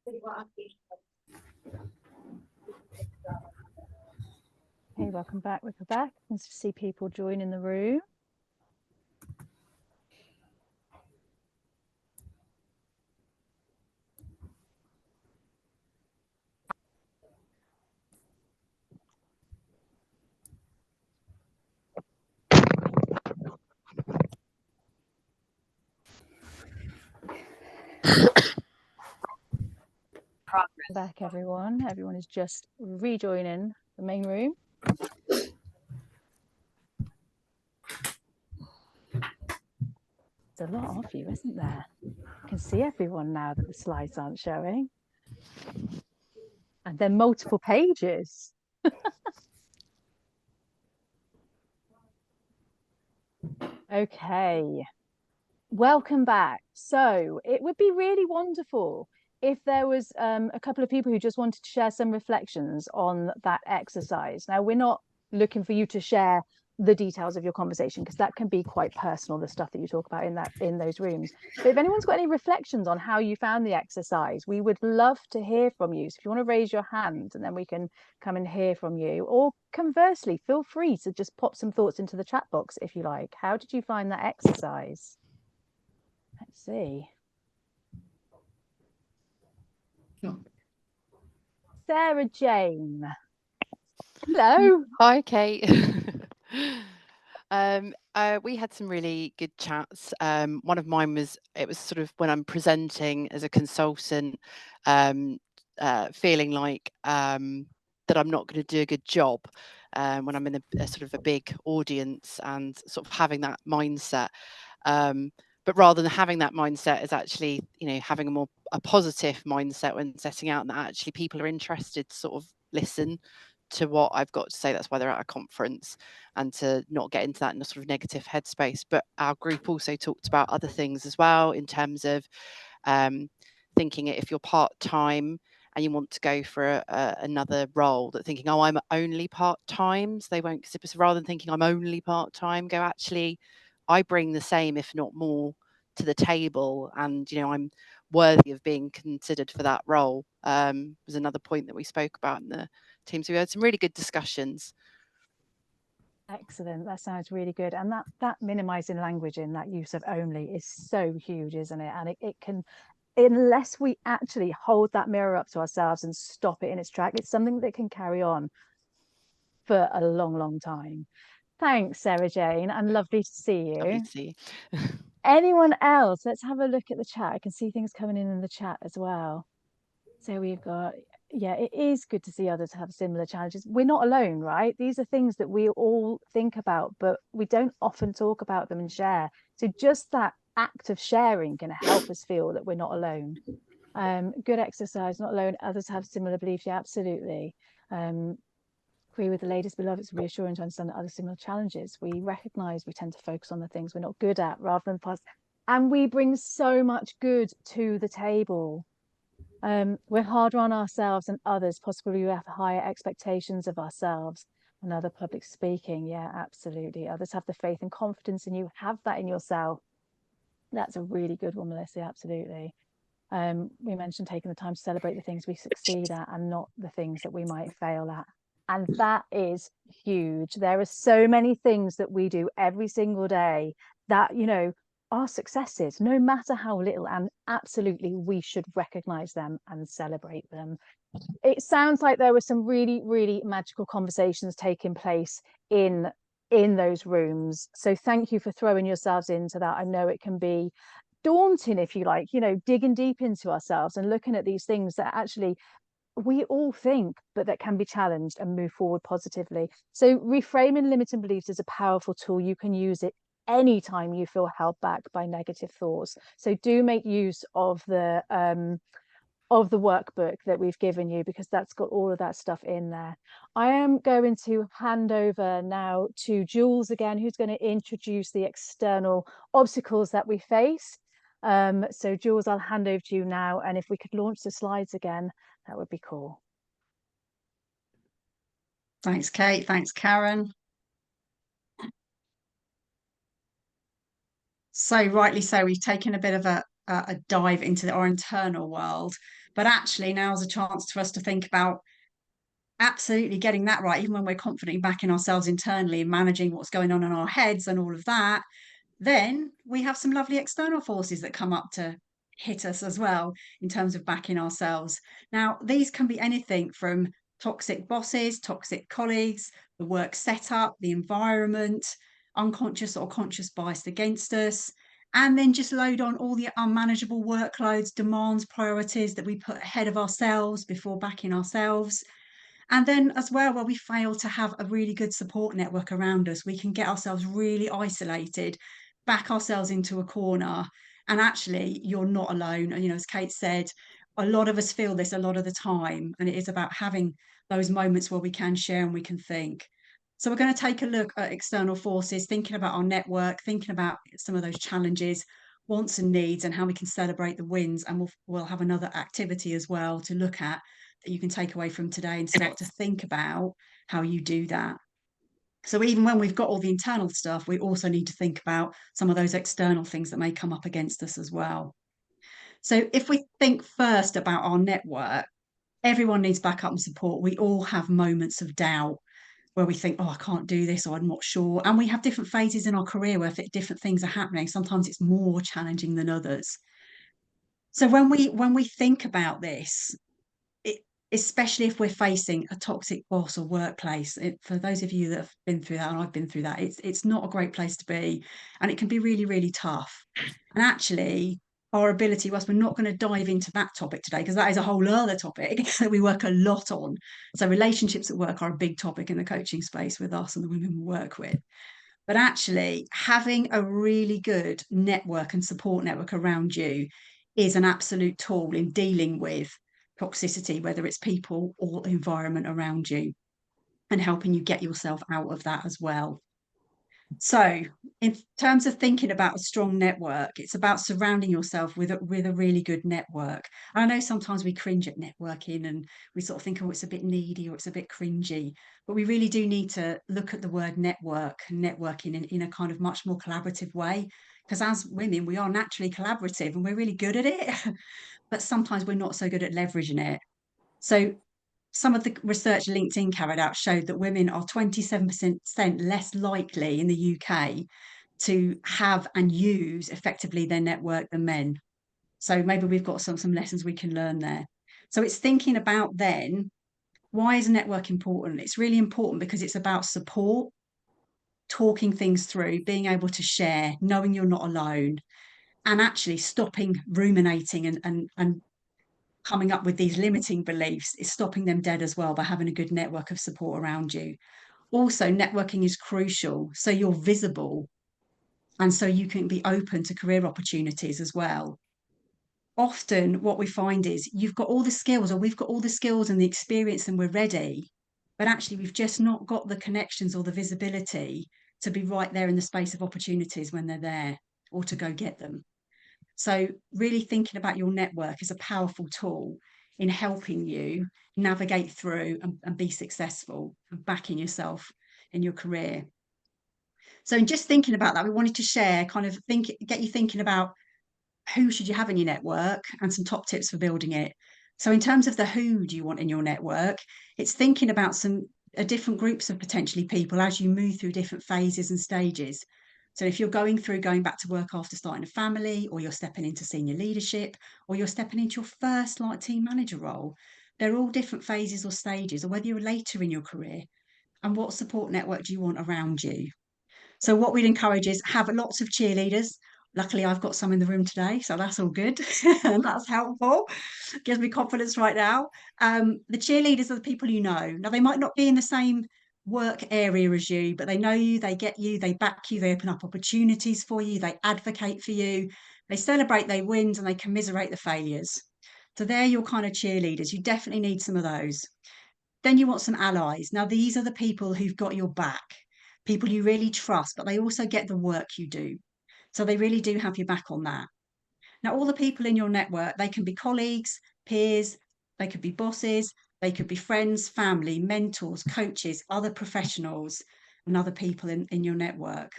Hey, welcome back. Welcome back. Nice to see people join in the room. Back, everyone. Everyone is just rejoining the main room. There's a lot of you, isn't there? I can see everyone now that the slides aren't showing. And they're multiple pages. Okay. Welcome back. So it would be really wonderful if there was a couple of people who just wanted to share some reflections on that exercise. Now, we're not looking for you to share the details of your conversation, because that can be quite personal, the stuff that you talk about in those rooms. But if anyone's got any reflections on how you found the exercise, we would love to hear from you. So if you want to raise your hand, and then we can come and hear from you, or conversely, feel free to just pop some thoughts into the chat box if you like. How did you find that exercise? Let's see. Sarah Jane. Hello. Hi, Kate. We had some really good chats. One of mine was, it was sort of when I'm presenting as a consultant, feeling like that I'm not going to do a good job when I'm in a sort of a big audience, and sort of having that mindset. But rather than having that mindset, is actually, you know, having a positive mindset when setting out, and that actually people are interested to sort of listen to what I've got to say. That's why they're at a conference, and to not get into that in a sort of negative headspace. But our group also talked about other things as well, in terms of thinking if you're part-time and you want to go for another role, that thinking, oh, I'm only part-time, so they won't consider. So rather than thinking I'm only part-time, go, actually, I bring the same, if not more, to the table, and, you know, I'm worthy of being considered for that role. Was another point that we spoke about in the team. So we had some really good discussions. Excellent. That sounds really good. And that minimizing language in that use of only is so huge, isn't it? And it can, unless we actually hold that mirror up to ourselves and stop it in its track, it's something that can carry on for a long, long time. Thanks, Sarah Jane, and lovely to see you. Lovely to see you. Anyone else? Let's have a look at the chat. I can see things coming in the chat as well. So we've got, yeah, it is good to see others have similar challenges. We're not alone, right? These are things that we all think about, but we don't often talk about them and share. So just that act of sharing can help us feel that we're not alone. Good exercise, not alone. Others have similar beliefs. Yeah, absolutely. Agree with the ladies below. It's reassuring to understand that other similar challenges. We recognize we tend to focus on the things we're not good at rather than past, and we bring so much good to the table. We're harder on ourselves and others. Possibly we have higher expectations of ourselves and other public speaking. Yeah, absolutely. Others have the faith and confidence in you. Have that in yourself. That's a really good one, Melissa. Absolutely. We mentioned taking the time to celebrate the things we succeed at and not the things that we might fail at. And that is huge. There are so many things that we do every single day that, you know, are successes, no matter how little, and absolutely we should recognize them and celebrate them. It sounds like there were some really, really magical conversations taking place in those rooms. So thank you for throwing yourselves into that. I know it can be daunting, if you like, you know, digging deep into ourselves and looking at these things that actually we all think, but that can be challenged and move forward positively. So reframing limiting beliefs is a powerful tool. You can use it anytime you feel held back by negative thoughts. So do make use of the workbook that we've given you, because that's got all of that stuff in there. I am going to hand over now to Jules again, who's going to introduce the external obstacles that we face. So Jules, I'll hand over to you now, and if we could launch the slides again, that would be cool. Thanks, Kate. Thanks, Karen. So rightly so, we've taken a bit of a dive into our internal world. But actually, now's a chance for us to think about absolutely getting that right, even when we're confidently backing ourselves internally and managing what's going on in our heads and all of that. Then we have some lovely external forces that come up to hit us as well in terms of backing ourselves. Now, these can be anything from toxic bosses, toxic colleagues, the work setup, the environment, unconscious or conscious bias against us, and then just load on all the unmanageable workloads, demands, priorities that we put ahead of ourselves before backing ourselves. And then as well, where we fail to have a really good support network around us, we can get ourselves really isolated, back ourselves into a corner. And actually, you're not alone. And, as Kate said, a lot of us feel this a lot of the time. And it is about having those moments where we can share and we can think. So we're going to take a look at external forces, thinking about our network, thinking about some of those challenges, wants and needs, and how we can celebrate the wins. And we'll have another activity as well to look at that you can take away from today and start to think about how you do that. So even when we've got all the internal stuff, we also need to think about some of those external things that may come up against us as well. So if we think first about our network, everyone needs backup and support. We all have moments of doubt where we think, oh, I can't do this, or I'm not sure. And we have different phases in our career where different things are happening. Sometimes it's more challenging than others. So when we think about this, especially if we're facing a toxic boss or workplace, for those of you that have been through that, and I've been through that, it's not a great place to be, and it can be really, really tough. And actually, our ability, whilst we're not going to dive into that topic today, because that is a whole other topic that we work a lot on. So relationships at work are a big topic in the coaching space with us and the women we work with. But actually, having a really good network and support network around you is an absolute tool in dealing with toxicity, whether it's people or environment around you, and helping you get yourself out of that as well. So in terms of thinking about a strong network, it's about surrounding yourself with a really good network. And I know sometimes we cringe at networking and we sort of think, oh, it's a bit needy or it's a bit cringy, but we really do need to look at the word networking in a kind of much more collaborative way, because as women, we are naturally collaborative and we're really good at it, but sometimes we're not so good at leveraging it. So some of the research LinkedIn carried out showed that women are 27% less likely in the UK to have and use effectively their network than men. So maybe we've got some lessons we can learn there. So it's thinking about then, why is network important? It's really important because it's about support, talking things through, being able to share, knowing you're not alone, and actually stopping ruminating and coming up with these limiting beliefs is stopping them dead as well by having a good network of support around you. Also, networking is crucial. So you're visible and so you can be open to career opportunities as well. Often what we find is you've got all the skills, or we've got all the skills and the experience and we're ready, but actually we've just not got the connections or the visibility to be right there in the space of opportunities when they're there, or to go get them. So really thinking about your network is a powerful tool in helping you navigate through and be successful and backing yourself in your career. So in just thinking about that, we wanted to share, get you thinking about who should you have in your network and some top tips for building it. So in terms of the who do you want in your network, it's thinking about different groups of potentially people as you move through different phases and stages. So if you're going back to work after starting a family, or you're stepping into senior leadership, or you're stepping into your first team manager role, they're all different phases or stages, or whether you're later in your career. And what support network do you want around you? So what we'd encourage is have lots of cheerleaders. Luckily, I've got some in the room today, so that's all good. And that's helpful. Gives me confidence right now. The cheerleaders are the people you know. Now, they might not be in the same work area as you, but they know you, they get you, they back you, they open up opportunities for you, they advocate for you, they celebrate their wins, and they commiserate the failures. So they're your kind of cheerleaders. You definitely need some of those. Then you want some allies. Now, these are the people who've got your back, people you really trust, but they also get the work you do. So they really do have your back on that. Now, all the people in your network, they can be colleagues, peers, they could be bosses, they could be friends, family, mentors, coaches, other professionals, and other people in your network.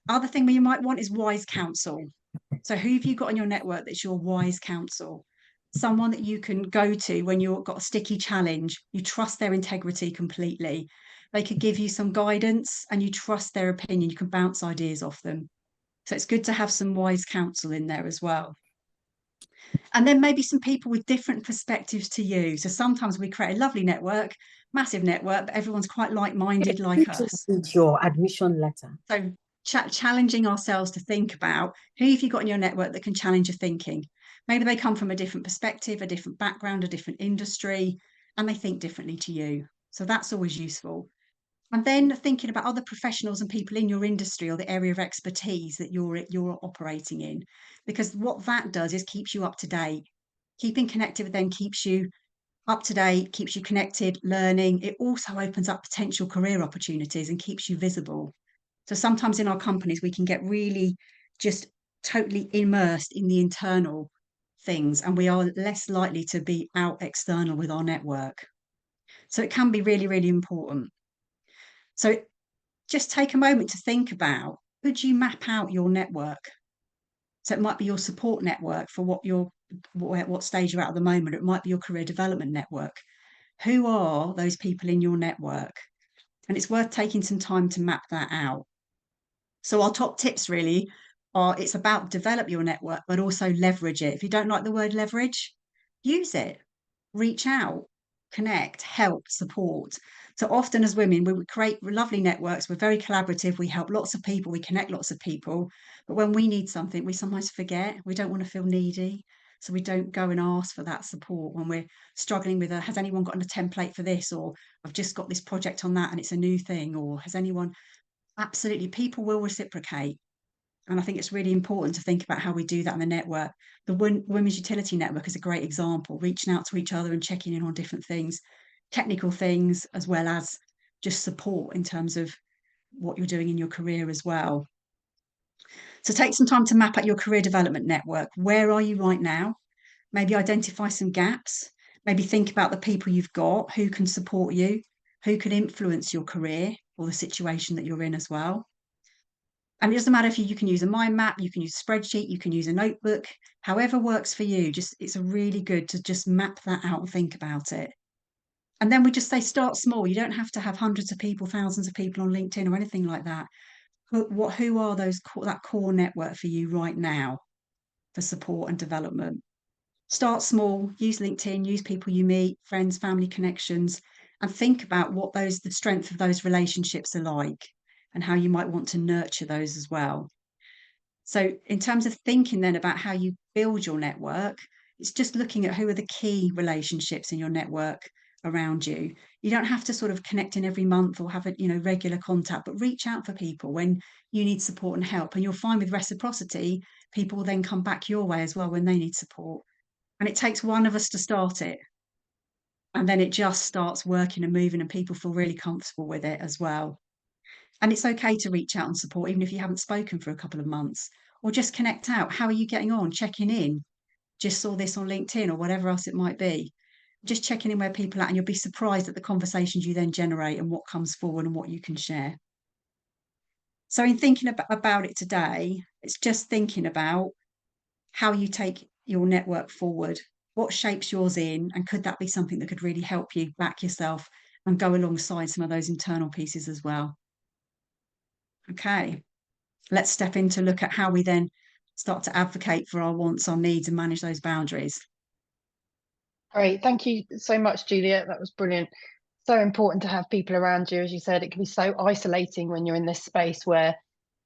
Other thing you might want is wise counsel. So who have you got in your network that's your wise counsel? Someone that you can go to when you've got a sticky challenge, you trust their integrity completely. They could give you some guidance and you trust their opinion. You can bounce ideas off them. So it's good to have some wise counsel in there as well. And then maybe some people with different perspectives to you. So sometimes we create a lovely network, massive network, but everyone's quite like-minded like us. With your admission letter. So challenging ourselves to think about who have you got in your network that can challenge your thinking. Maybe they come from a different perspective, a different background, a different industry, and they think differently to you. So that's always useful. And then thinking about other professionals and people in your industry or the area of expertise that you're operating in, because what that does is keeps you up to date. Keeping connected with them keeps you up to date, keeps you connected, learning. It also opens up potential career opportunities and keeps you visible. So sometimes in our companies, we can get really just totally immersed in the internal things, and we are less likely to be out external with our network. So it can be really, really important. So just take a moment to think about, could you map out your network? So it might be your support network for what stage you're at the moment. It might be your career development network. Who are those people in your network? And it's worth taking some time to map that out. So our top tips really are, it's about develop your network, but also leverage it. If you don't like the word leverage, use it, reach out, connect, help, support. So often as women, we create lovely networks. We're very collaborative. We help lots of people. We connect lots of people. But when we need something, we sometimes forget. We don't want to feel needy. So we don't go and ask for that support when we're struggling with has anyone gotten a template for this? Or I've just got this project on that and it's a new thing. Or has anyone... Absolutely, people will reciprocate. And I think it's really important to think about how we do that in the network. The Women's Utility Network is a great example, reaching out to each other and checking in on different things, technical things, as well as just support in terms of what you're doing in your career as well. So take some time to map out your career development network. Where are you right now? Maybe identify some gaps. Maybe think about the people you've got, who can support you, who can influence your career or the situation that you're in as well. And it doesn't matter if you can use a mind map, you can use a spreadsheet, you can use a notebook, however works for you. Just it's a really good to just map that out and think about it. And then we just say start small. You don't have to have hundreds of people, thousands of people on LinkedIn or anything like that. Who are that core network for you right now for support and development? Start small, use LinkedIn, use people you meet, friends, family connections, and think about what the strength of those relationships are like and how you might want to nurture those as well. So in terms of thinking then about how you build your network, it's just looking at who are the key relationships in your network around you. You don't have to sort of connect in every month or have a regular contact, but reach out for people when you need support and help. And you'll find with reciprocity, people will then come back your way as well when they need support. And it takes one of us to start it. And then it just starts working and moving and people feel really comfortable with it as well. And it's okay to reach out and support, even if you haven't spoken for a couple of months, or just connect out. How are you getting on? Checking in. Just saw this on LinkedIn or whatever else it might be. Just checking in where people are, and you'll be surprised at the conversations you then generate and what comes forward and what you can share. So in thinking about it today, it's just thinking about how you take your network forward, what shapes yours in, and could that be something that could really help you back yourself and go alongside some of those internal pieces as well. Okay, let's step in to look at how we then start to advocate for our wants, our needs, and manage those boundaries. Great, thank you so much, Juliet. That was brilliant. So important to have people around you. As you said, it can be so isolating when you're in this space where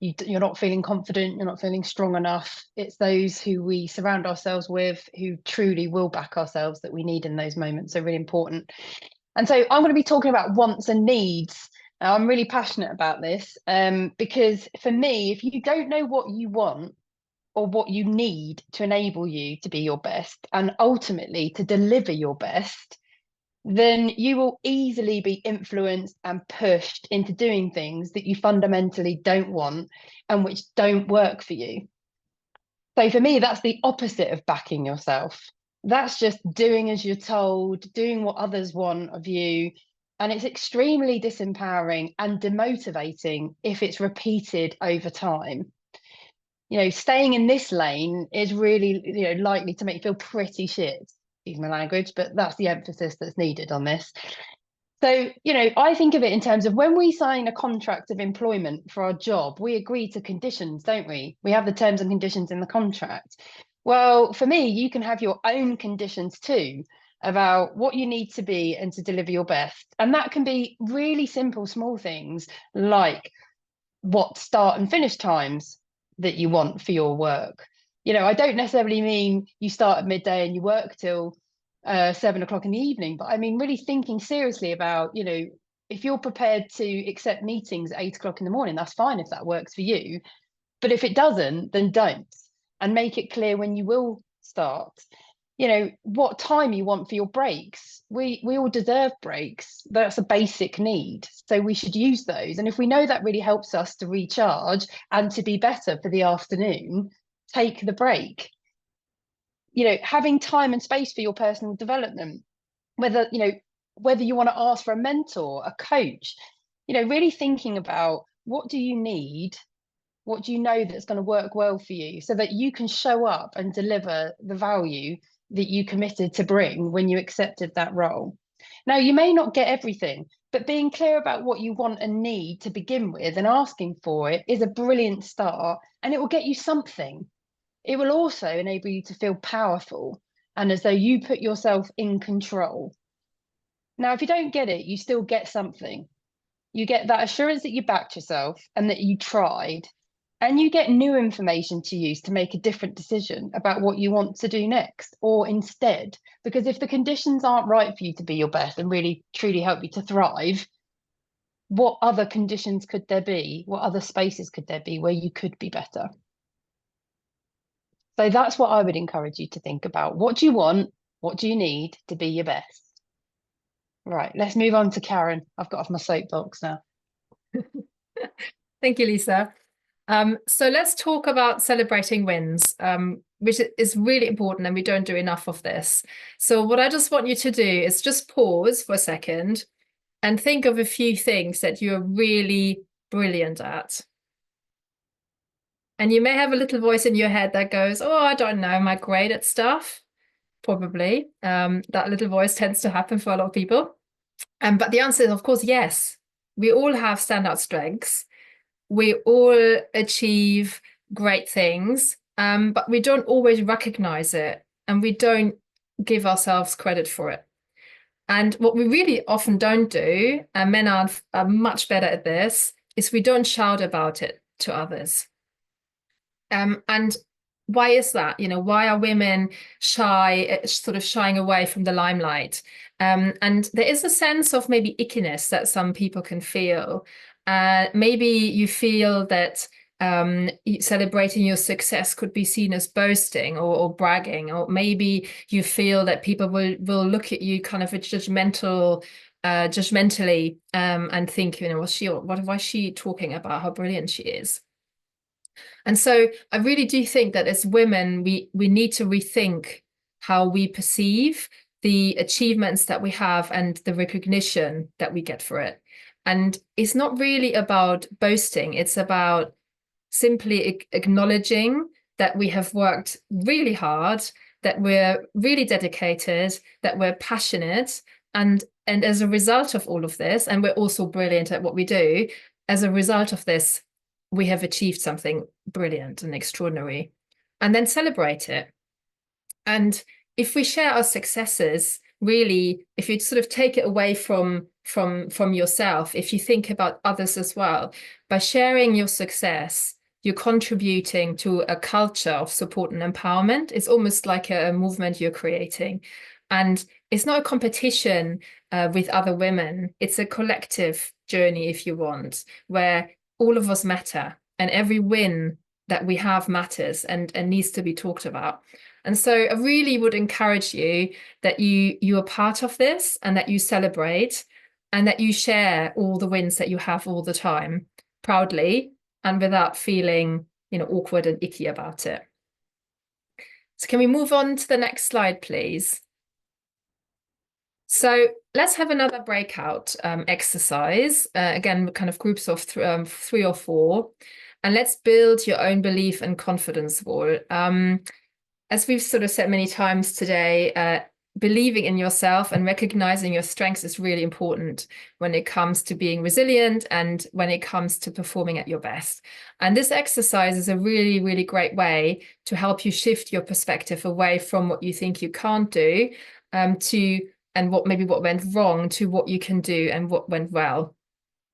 you're not feeling confident, you're not feeling strong enough. It's those who we surround ourselves with who truly will back ourselves that we need in those moments. So really important. And so I'm going to be talking about wants and needs. Now, I'm really passionate about this because for me, if you don't know what you want or what you need to enable you to be your best and ultimately to deliver your best, then you will easily be influenced and pushed into doing things that you fundamentally don't want and which don't work for you. So for me, that's the opposite of backing yourself. That's just doing as you're told, doing what others want of you. And it's extremely disempowering and demotivating if it's repeated over time. staying in this lane is really, likely to make you feel pretty shit. Excuse my language, but that's the emphasis that's needed on this. So, I think of it in terms of when we sign a contract of employment for our job, we agree to conditions, don't we? We have the terms and conditions in the contract. Well, for me, you can have your own conditions too about what you need to be and to deliver your best. And that can be really simple, small things like what start and finish times that you want for your work. I don't necessarily mean you start at midday and you work till 7 o'clock in the evening, but I mean really thinking seriously about, if you're prepared to accept meetings at 8 o'clock in the morning, that's fine if that works for you. But if it doesn't, then don't, and make it clear when you will start. What time you want for your breaks. We all deserve breaks. That's a basic need, so we should use those. And if we know that really helps us to recharge and to be better for the afternoon, take the break. Having time and space for your personal development, whether you want to ask for a mentor, a coach, really thinking about what do you need, what do you know that's going to work well for you, so that you can show up and deliver the value that you committed to bring when you accepted that role. Now, you may not get everything, but being clear about what you want and need to begin with and asking for it is a brilliant start, and it will get you something. It will also enable you to feel powerful and as though you put yourself in control. Now, if you don't get it, you still get something. You get that assurance that you backed yourself and that you tried, and you get new information to use to make a different decision about what you want to do next or instead. Because if the conditions aren't right for you to be your best and really truly help you to thrive, what other conditions could there be? What other spaces could there be where you could be better? So that's what I would encourage you to think about. What do you want? What do you need to be your best? Right, let's move on to Karen. I've got off my soapbox now. Thank you, Lisa. So let's talk about celebrating wins, which is really important, and we don't do enough of this. So what I just want you to do is just pause for a second and think of a few things that you're really brilliant at. And you may have a little voice in your head that goes, oh, I don't know, am I great at stuff? Probably. That little voice tends to happen for a lot of people. But the answer is, of course, yes. We all have standout strengths. We all achieve great things, but we don't always recognize it, and we don't give ourselves credit for it. And what we really often don't do, and men are much better at this, is we don't shout about it to others. And why is that? Why are women shy, sort of shying away from the limelight? And there is a sense of maybe ickiness that some people can feel. Maybe you feel that celebrating your success could be seen as boasting or bragging, or maybe you feel that people will look at you kind of judgmentally and think, why is she talking about how brilliant she is? And so I really do think that as women, we need to rethink how we perceive the achievements that we have and the recognition that we get for it. And it's not really about boasting. It's about simply acknowledging that we have worked really hard, that we're really dedicated, that we're passionate. And as a result of all of this, and we're also brilliant at what we do, as a result of this, we have achieved something brilliant and extraordinary, and then celebrate it. And if we share our successes, really, if you sort of take it away from yourself, if you think about others as well, by sharing your success, you're contributing to a culture of support and empowerment. It's almost like a movement you're creating. And it's not a competition with other women. It's a collective journey, if you want, where all of us matter, and every win that we have matters and needs to be talked about. And so I really would encourage you that you are part of this, and that you celebrate, and that you share all the wins that you have all the time, proudly, and without feeling awkward and icky about it. So can we move on to the next slide, please? So let's have another breakout exercise. Again, kind of groups of 3 or 4. and let's build your own belief and confidence wall. As we've sort of said many times today, believing in yourself and recognizing your strengths is really important when it comes to being resilient and when it comes to performing at your best. And this exercise is a really, really great way to help you shift your perspective away from what you think you can't do and what went wrong to what you can do and what went well.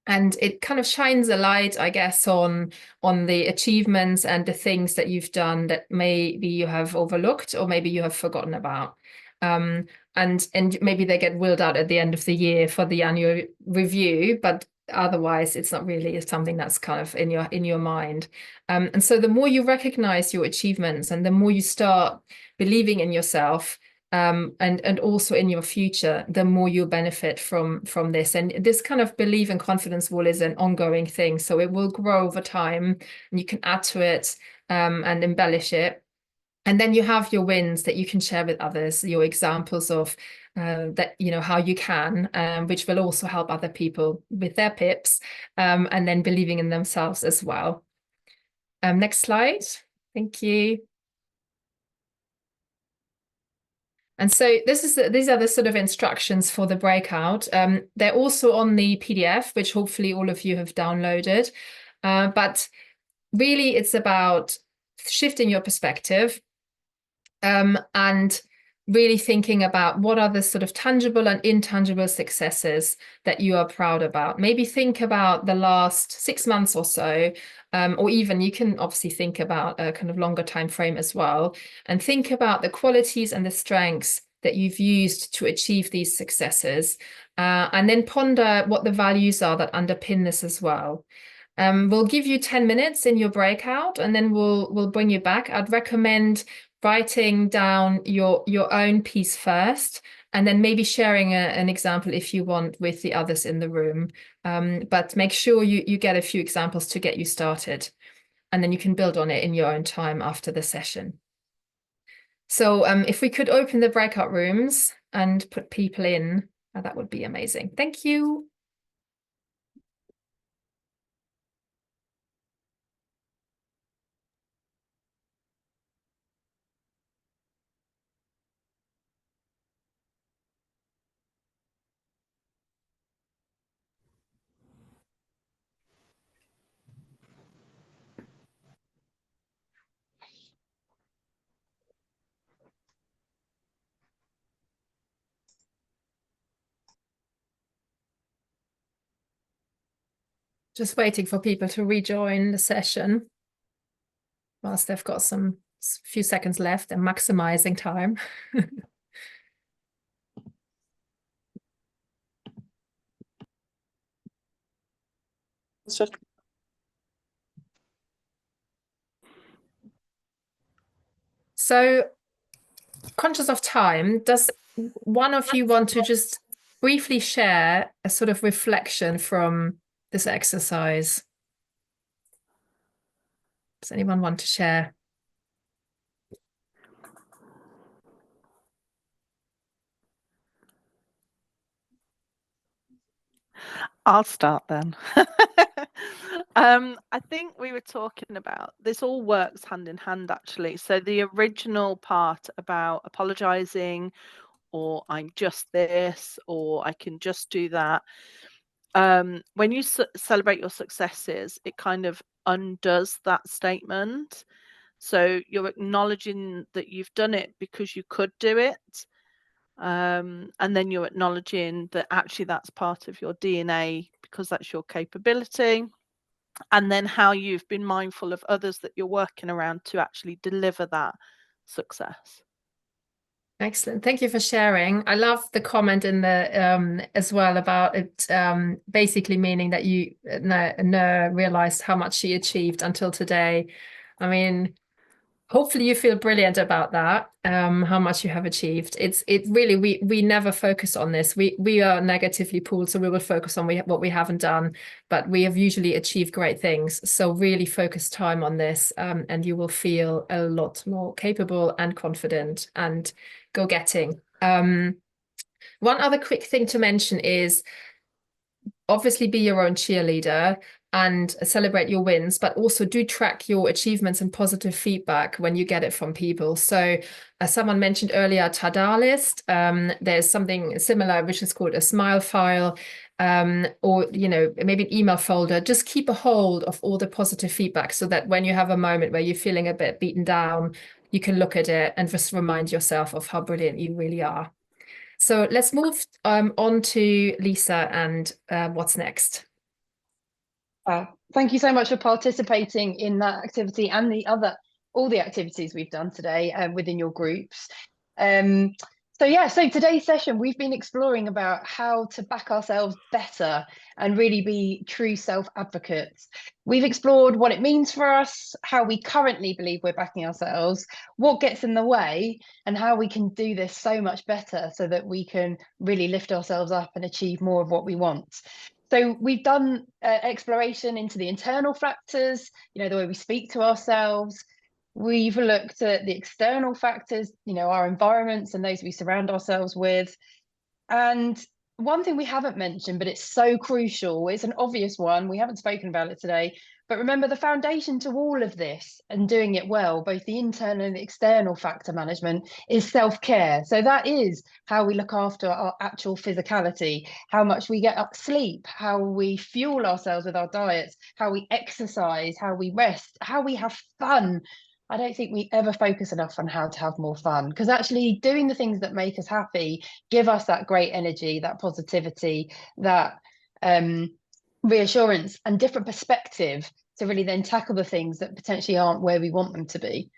And it kind of shines a light, I guess, on the achievements and the things that you've done that maybe you have overlooked or maybe you have forgotten about. And maybe they get wheeled out at the end of the year for the annual review, but otherwise it's not really something that's kind of in your mind. And so the more you recognize your achievements and the more you start believing in yourself, and also in your future, the more you'll benefit from this. And this kind of belief and confidence wall is an ongoing thing. So it will grow over time and you can add to it and embellish it. And then you have your wins that you can share with others, your examples of that, how you can, which will also help other people with their pips, and then believing in themselves as well. Next slide. Thank you. And so these are the sort of instructions for the breakout. They're also on the PDF, which hopefully all of you have downloaded. But really, it's about shifting your perspective and really thinking about what are the sort of tangible and intangible successes that you are proud about. Maybe think about the last 6 months or so, or even you can obviously think about a kind of longer time frame as well, and think about the qualities and the strengths that you've used to achieve these successes, and then ponder what the values are that underpin this as well. We'll give you 10 minutes in your breakout, and then we'll bring you back. I'd recommend writing down your own piece first, and then maybe sharing an example if you want with the others in the room. But make sure you get a few examples to get you started, and then you can build on it in your own time after the session. So if we could open the breakout rooms and put people in, that would be amazing. Thank you. Just waiting for people to rejoin the session whilst they've got some few seconds left and maximizing time. So, conscious of time, does one of you want to just briefly share a sort of reflection from this exercise? Does anyone want to share? I'll start then. I think we were talking about this all works hand in hand, actually. So the original part about apologizing, or I'm just this, or I can just do that. When you celebrate your successes, it kind of undoes that statement. So you're acknowledging that you've done it because you could do it. And then you're acknowledging that actually that's part of your DNA because that's your capability. And then how you've been mindful of others that you're working around to actually deliver that success. Excellent. Thank you for sharing. I love the comment in the as well about it basically meaning that you realized how much she achieved until today. I mean, hopefully you feel brilliant about that, how much you have achieved. It really, we never focus on this. We are negatively pulled, so we will focus on what we haven't done, but we have usually achieved great things. So really focus time on this, and you will feel a lot more capable and confident and go-getting. One other quick thing to mention is obviously be your own cheerleader, and celebrate your wins, but also do track your achievements and positive feedback when you get it from people. So as someone mentioned earlier, Tada list, there's something similar, which is called a smile file, or, you know, maybe an email folder. Just keep a hold of all the positive feedback so that when you have a moment where you're feeling a bit beaten down, you can look at it and just remind yourself of how brilliant you really are. So let's move on to Lisa and what's next. Thank you so much for participating in that activity and all the activities we've done today within your groups. So today's session, we've been exploring about how to back ourselves better and really be true self-advocates. We've explored what it means for us, how we currently believe we're backing ourselves, what gets in the way, and how we can do this so much better so that we can really lift ourselves up and achieve more of what we want. So we've done exploration into the internal factors, you know, the way we speak to ourselves. We've looked at the external factors, you know, our environments and those we surround ourselves with. And one thing we haven't mentioned, but it's so crucial, it's an obvious one, we haven't spoken about it today, but remember the foundation to all of this and doing it well, both the internal and the external factor management, is self-care. So that is how we look after our actual physicality, how much we get sleep, how we fuel ourselves with our diets, how we exercise, how we rest, how we have fun. I don't think we ever focus enough on how to have more fun, because actually doing the things that make us happy give us that great energy, that positivity, that reassurance and different perspective to really then tackle the things that potentially aren't where we want them to be.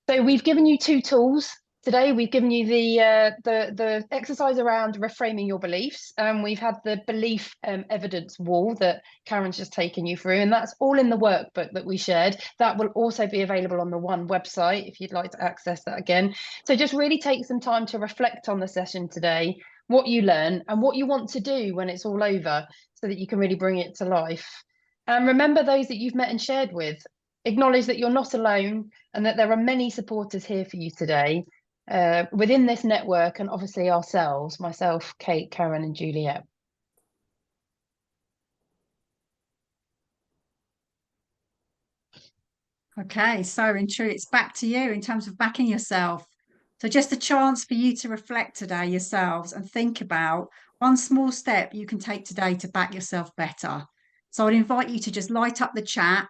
So we've given you 2 tools today. We've given you the exercise around reframing your beliefs, and we've had the belief evidence wall that Karen's just taken you through, and that's all in the workbook that we shared. That will also be available on the WUN website if you'd like to access that again. So just really take some time to reflect on the session today, what you learn and what you want to do when it's all over, so that you can really bring it to life. And remember those that you've met and shared with. Acknowledge that you're not alone and that there are many supporters here for you today within this network, and obviously ourselves, myself, Kate, Karen and Juliet. Okay, so in truth, it's back to you in terms of backing yourself. So just a chance for you to reflect today yourselves and think about one small step you can take today to back yourself better. So I'd invite you to just light up the chat,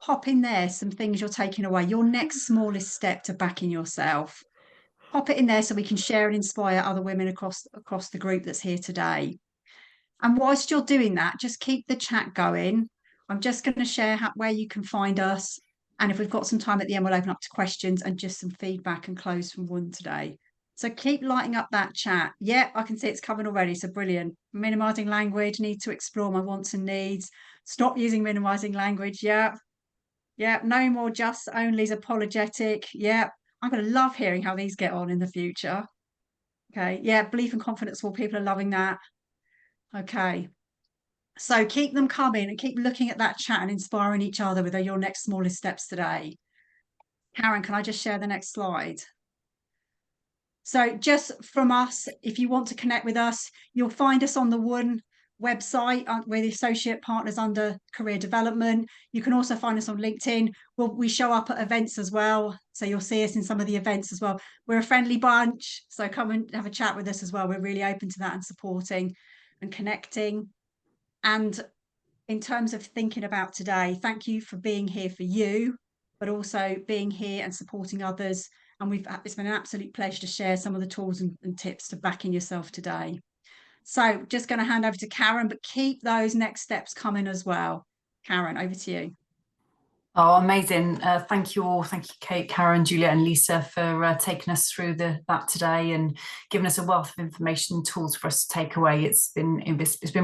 pop in there some things you're taking away, your next smallest step to backing yourself. Pop it in there so we can share and inspire other women across the group that's here today. And whilst you're doing that, just keep the chat going. I'm just going to share where you can find us. And if we've got some time at the end, we'll open up to questions and just some feedback and close from WUN today. So keep lighting up that chat. Yeah, I can see it's covered already. So brilliant. Minimizing language, need to explore my wants and needs. Stop using minimizing language. Yeah. Yeah. No more just only's apologetic. Yeah. I'm going to love hearing how these get on in the future. Okay. Yeah. Belief and confidence. Well, people are loving that. Okay. So keep them coming and keep looking at that chat and inspiring each other with your next smallest steps today. Karen, can I just share the next slide? So just from us, if you want to connect with us, you'll find us on the WUN website. We're the associate partners under career development. You can also find us on LinkedIn. We show up at events as well. So you'll see us in some of the events as well. We're a friendly bunch. So come and have a chat with us as well. We're really open to that and supporting and connecting. And in terms of thinking about today, thank you for being here for you, but also being here and supporting others. And it's been an absolute pleasure to share some of the tools and tips to backing yourself today. So just going to hand over to Karen, but keep those next steps coming as well. Karen, over to you. Oh, amazing. Thank you all. Thank you, Kate, Karen, Juliet and Lisa for taking us through that today and giving us a wealth of information and tools for us to take away. It's been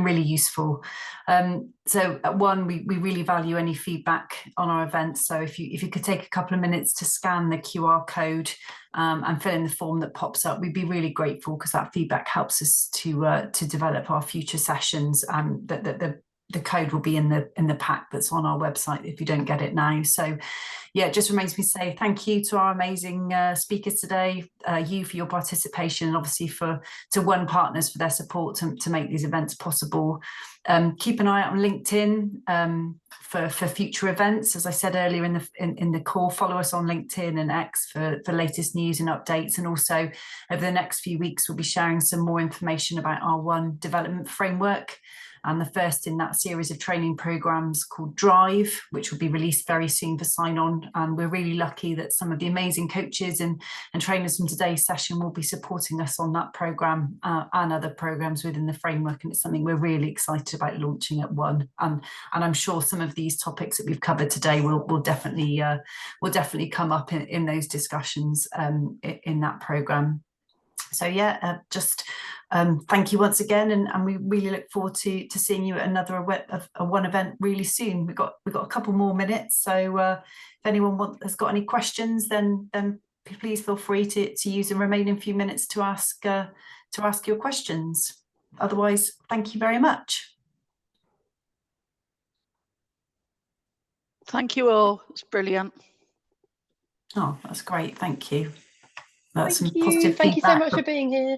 really useful. So at WUN, we really value any feedback on our events. So if you could take a couple of minutes to scan the QR code and fill in the form that pops up, we'd be really grateful, because that feedback helps us to develop our future sessions and the the code will be in the pack that's on our website if you don't get it now. So yeah, it just remains me to say thank you to our amazing speakers today, you for your participation, and obviously to WUN partners for their support to make these events possible. Keep an eye out on LinkedIn for future events. As I said earlier in the call, follow us on LinkedIn and X for latest news and updates. And also over the next few weeks, we'll be sharing some more information about our WUN development framework, and the first in that series of training programs called Drive, which will be released very soon for sign-on. And we're really lucky that some of the amazing coaches and trainers from today's session will be supporting us on that program and other programs within the framework. And it's something we're really excited about launching at WUN. And I'm sure some of these topics that we've covered today will definitely come up in those discussions in that program. So yeah, thank you once again, and we really look forward to seeing you at another WUN event really soon. We've got a couple more minutes, so if anyone has got any questions, then please feel free to use the remaining few minutes to ask your questions. Otherwise, thank you very much. Thank you all. It's brilliant. Oh, that's great. Thank you. That's Thank some you. positive Thank you so feedback. much for being here.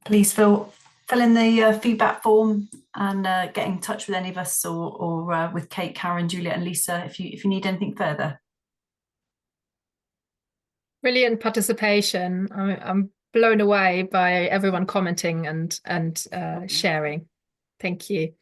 Please fill in the feedback form and get in touch with any of us or with Kate, Karen, Juliet and Lisa if you need anything further. Brilliant participation. I'm blown away by everyone commenting and sharing. Thank you.